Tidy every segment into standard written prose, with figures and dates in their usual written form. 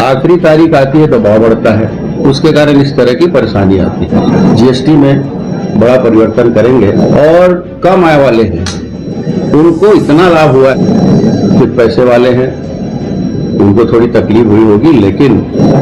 आखिरी तारीख आती है तो भाव बढ़ता है, उसके कारण इस तरह की परेशानी आती है। जीएसटी में बड़ा परिवर्तन करेंगे और कम आय वाले हैं उनको इतना लाभ हुआ है, कुछ पैसे वाले हैं उनको थोड़ी तकलीफ हुई होगी, लेकिन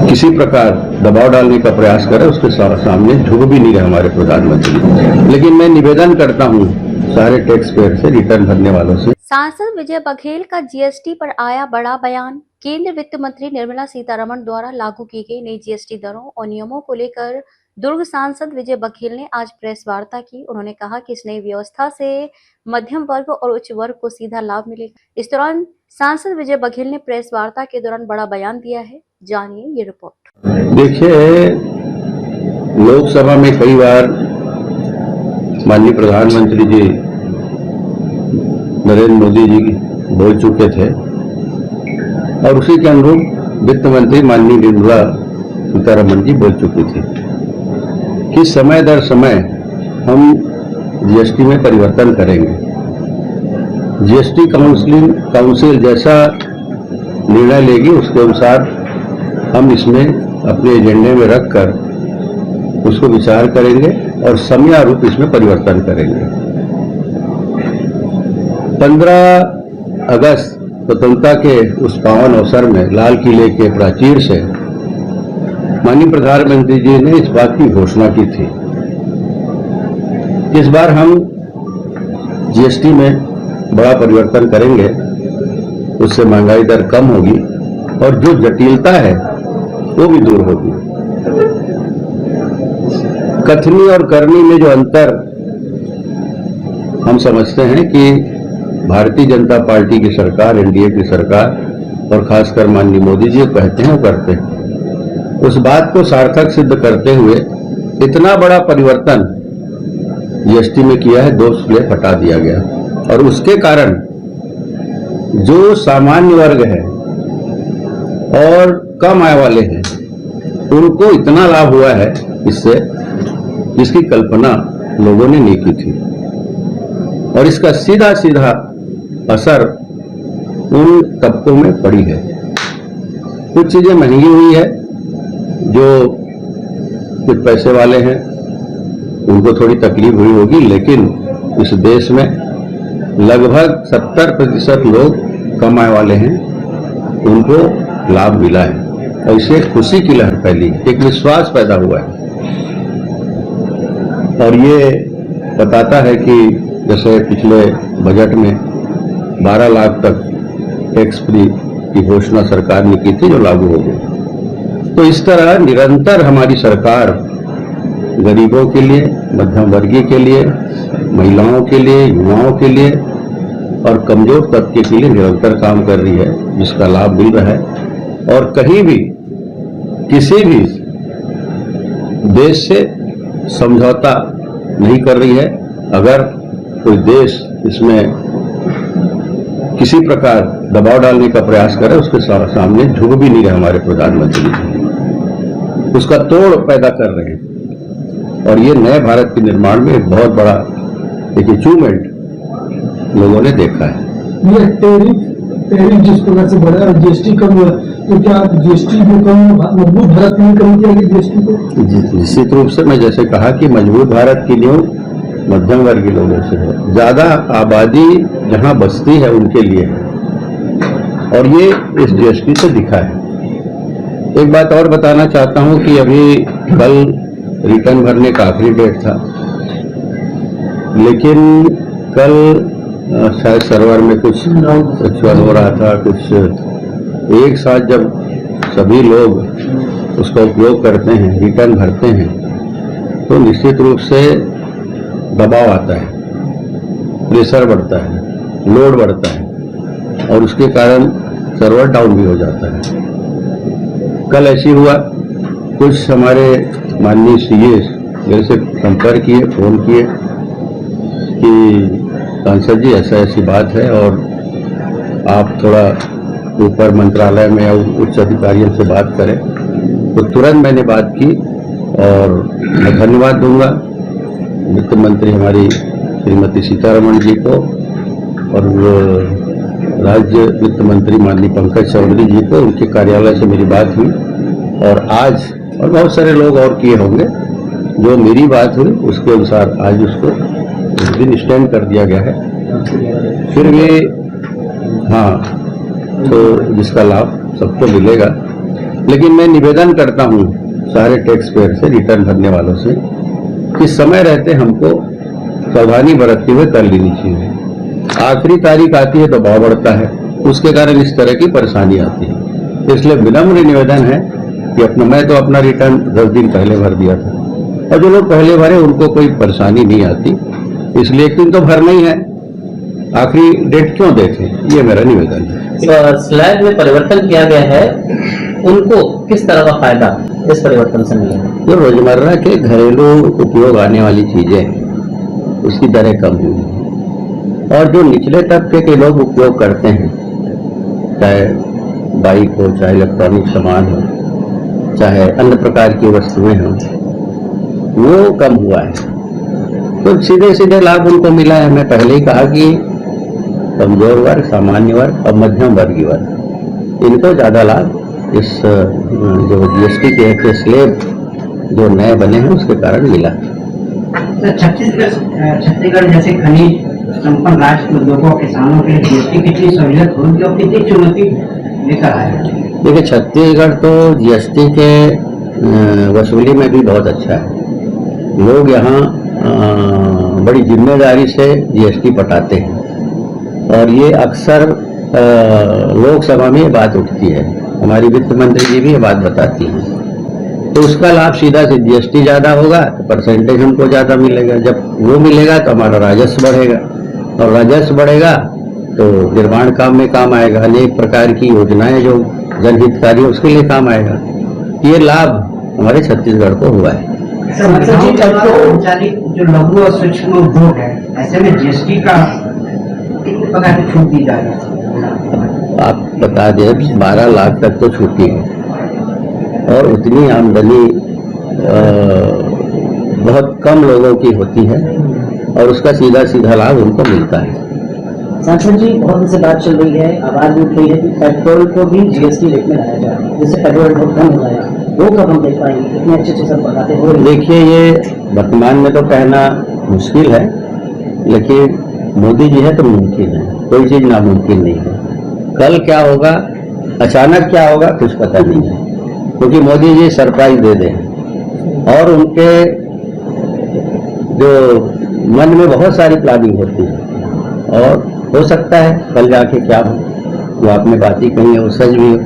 किसी प्रकार दबाव डालने का प्रयास करे उसके सामने झुक भी नहीं रहे हमारे प्रधानमंत्री। लेकिन मैं निवेदन करता हूँ सारे टैक्स पेयर से, रिटर्न भरने वालों से। सांसद विजय बघेल का जीएसटी पर आया बड़ा बयान। केंद्रीय वित्त मंत्री निर्मला सीतारमण द्वारा लागू की गई नई जीएसटी दरों और नियमों को लेकर दुर्ग सांसद विजय बघेल ने आज प्रेस वार्ता की। उन्होंने कहा कि इस नई व्यवस्था से मध्यम वर्ग और उच्च वर्ग को सीधा लाभ मिलेगा। इस दौरान सांसद विजय बघेल ने प्रेस वार्ता के दौरान बड़ा बयान दिया है, जानिए ये रिपोर्ट। देखिए, लोकसभा में कई बार माननीय प्रधानमंत्री जी नरेंद्र मोदी जी बोल चुके थे और उसी के अनुरूप वित्त मंत्री माननीय निर्मला सीतारमण जी बोल चुकी थी कि समय दर समय हम जीएसटी में परिवर्तन करेंगे। जीएसटी काउंसिल जैसा निर्णय लेगी उसके अनुसार हम इसमें अपने एजेंडे में रखकर उसको विचार करेंगे और समयानुरूप इसमें परिवर्तन करेंगे। 15 अगस्त स्वतंत्रता के उस पावन अवसर में लाल किले के प्राचीर से माननीय प्रधानमंत्री जी ने इस बात की घोषणा की थी। इस बार हम जीएसटी में बड़ा परिवर्तन करेंगे, उससे महंगाई दर कम होगी और जो जटिलता है वो भी दूर होगी। कथनी और करनी में जो अंतर हम समझते हैं कि भारतीय जनता पार्टी की सरकार, एनडीए की सरकार और खासकर माननीय मोदी जी कहते हैं वो करते हैं, उस बात को सार्थक सिद्ध करते हुए इतना बड़ा परिवर्तन जीएसटी में किया है, 2 स्लैब हटा दिया गया और उसके कारण जो सामान्य वर्ग है और कम आय वाले हैं उनको इतना लाभ हुआ है इससे, जिसकी कल्पना लोगों ने नहीं की थी और इसका सीधा सीधा असर उन तबकों में पड़ी है। कुछ चीजें महंगी हुई है, जो कुछ पैसे वाले हैं उनको थोड़ी तकलीफ हुई होगी, लेकिन इस देश में लगभग 70% लोग कम आय वाले हैं, उनको लाभ मिला है और इससे खुशी की लहर फैली, एक विश्वास पैदा हुआ है। और ये बताता है कि जैसे पिछले बजट में 12 लाख तक टैक्स फ्री की घोषणा सरकार ने की थी, जो लागू हो गई। तो इस तरह निरंतर हमारी सरकार गरीबों के लिए, मध्यम वर्गीय के लिए, महिलाओं के लिए, युवाओं के लिए और कमजोर तबके के लिए निरंतर काम कर रही है, जिसका लाभ मिल रहा है। और कहीं भी किसी भी देश से समझौता नहीं कर रही है। अगर कोई देश इसमें किसी प्रकार दबाव डालने का प्रयास करे उसके सामने झुक भी नहीं रहे हमारे प्रधानमंत्री जी, उसका तोड़ पैदा कर रहे हैं। और ये नए भारत के निर्माण में एक बहुत बड़ा एक अचीवमेंट लोगों ने देखा है। ये टैरिफ जिस प्रकार से बढ़ा और जीएसटी कम हुआ, तो क्या आप जीएसटी को कम मजबूत भारत के लिए कम किया गया जीएसटी को? निश्चित रूप से मैं जैसे कहा कि मजबूत भारत की नींव मध्यम वर्गीय लोगों से है, ज्यादा आबादी जहां बसती है उनके लिए है और ये इस जीएसटी से दिखा है। एक बात और बताना चाहता हूं कि अभी कल रिटर्न भरने का आखिरी डेट था, लेकिन कल शायद सर्वर में कुछ एक्चुअल हो रहा था, कुछ एक साथ जब सभी लोग उसका उपयोग करते हैं, रिटर्न भरते हैं, तो निश्चित रूप से दबाव आता है, प्रेशर बढ़ता है, लोड बढ़ता है और उसके कारण सर्वर डाउन भी हो जाता है। कल ऐसी हुआ, कुछ हमारे माननीय सीए मेरे से संपर्क किए, फोन किए कि सांसद जी ऐसा ऐसी बात है और आप थोड़ा ऊपर मंत्रालय में या उच्च अधिकारियों से बात करें। तो तुरंत मैंने बात की और मैं धन्यवाद दूंगा वित्त मंत्री हमारी श्रीमती सीतारमण जी को और राज्य वित्त मंत्री माननीय पंकज चौधरी जी को, उनके कार्यालय से मेरी बात हुई और आज और बहुत सारे लोग और किए होंगे, जो मेरी बात हुई उसके अनुसार आज उसको उस दिन स्टैंड कर दिया गया है। फिर भी हाँ, तो जिसका लाभ सबको मिलेगा, लेकिन मैं निवेदन करता हूँ सारे टैक्स पेयर से, रिटर्न भरने वालों से, कि समय रहते हमको सावधानी बरतते हुए कर लेनी चाहिए। आखिरी तारीख आती है तो भाव बढ़ता है, उसके कारण इस तरह की परेशानी आती है। इसलिए विनम्र निवेदन है कि मैं तो अपना रिटर्न 10 दिन पहले भर दिया था, और जो लोग पहले भरे उनको कोई परेशानी नहीं आती, इसलिए एक दिन तो भरना ही है, आखिरी डेट क्यों देखें, ये मेरा निवेदन है। स्लैब में परिवर्तन किया गया है, उनको किस तरह का फायदा इस परिवर्तन से मिलेगा? जो रोजमर्रा के घरेलू उपयोग आने वाली चीजें उसकी दरें कम हुई, और जो निचले तबके के लोग उपयोग करते हैं, चाहे बाइक हो, चाहे इलेक्ट्रॉनिक सामान हो, चाहे अन्य प्रकार की वस्तुएं हों, वो कम हुआ है। तो सीधे सीधे लाभ उनको मिला है। मैं पहले ही कहा कि कमजोर वर्ग, सामान्य वर्ग और मध्यम वर्गीय वर्ग, इनको ज्यादा लाभ इस जो जीएसटी के स्लैब जो नए बने हैं उसके कारण मिला। तो छत्तीसगढ़ जैसे खनिज संपन्न राज्य के उद्योगों किसानों के लिए जीएसटी कितनी सहूलियत होगी और कितनी चुनौती लेकर आएगा? देखिए, छत्तीसगढ़ तो जीएसटी के वसूली में भी बहुत अच्छा है। लोग यहाँ बड़ी जिम्मेदारी से जीएसटी पटाते हैं, और ये अक्सर लोकसभा में ये बात उठती है, हमारी वित्त मंत्री जी भी ये बात बताती हैं। तो उसका लाभ सीधा से जीएसटी ज्यादा होगा तो परसेंटेज हमको ज्यादा मिलेगा, जब वो मिलेगा तो हमारा राजस्व बढ़ेगा, और राजस्व बढ़ेगा तो निर्माण काम में काम आएगा, अनेक प्रकार की योजनाएं जो जनहितकारी उसके लिए काम आएगा। ये लाभ हमारे छत्तीसगढ़ को हुआ है। जो लघु और सूक्ष्म उद्योग है, ऐसे में जीएसटी का कितने प्रकार की छूट दी जाएगी? आप बता दें 12 लाख तक तो छूटी है, और उतनी आमदनी बहुत कम लोगों की होती है, और उसका सीधा सीधा लाभ उनको मिलता है। सांसद जी, बहुत दिन से बात चल रही है, आवाज उठ रही है कि पेट्रोल को भी जीएसटी रेट में लाया जाए, जिससे पेट्रोल बहुत कम हो जाएगा। वो कब हम देख पाएंगे? इतने अच्छे अच्छे सब बातें हो रही है। देखिए, ये वर्तमान में तो कहना मुश्किल है, लेकिन मोदी जी है तो मुमकिन है, कोई चीज नामुमकिन नहीं है। कल क्या होगा, अचानक क्या होगा, कुछ पता नहीं है, क्योंकि मोदी जी सरप्राइज दे दें, और उनके जो मन में बहुत सारी प्लानिंग होती है, और हो सकता है कल जाके क्या हो, वो आपने बात ही कही है वो सच भी हो।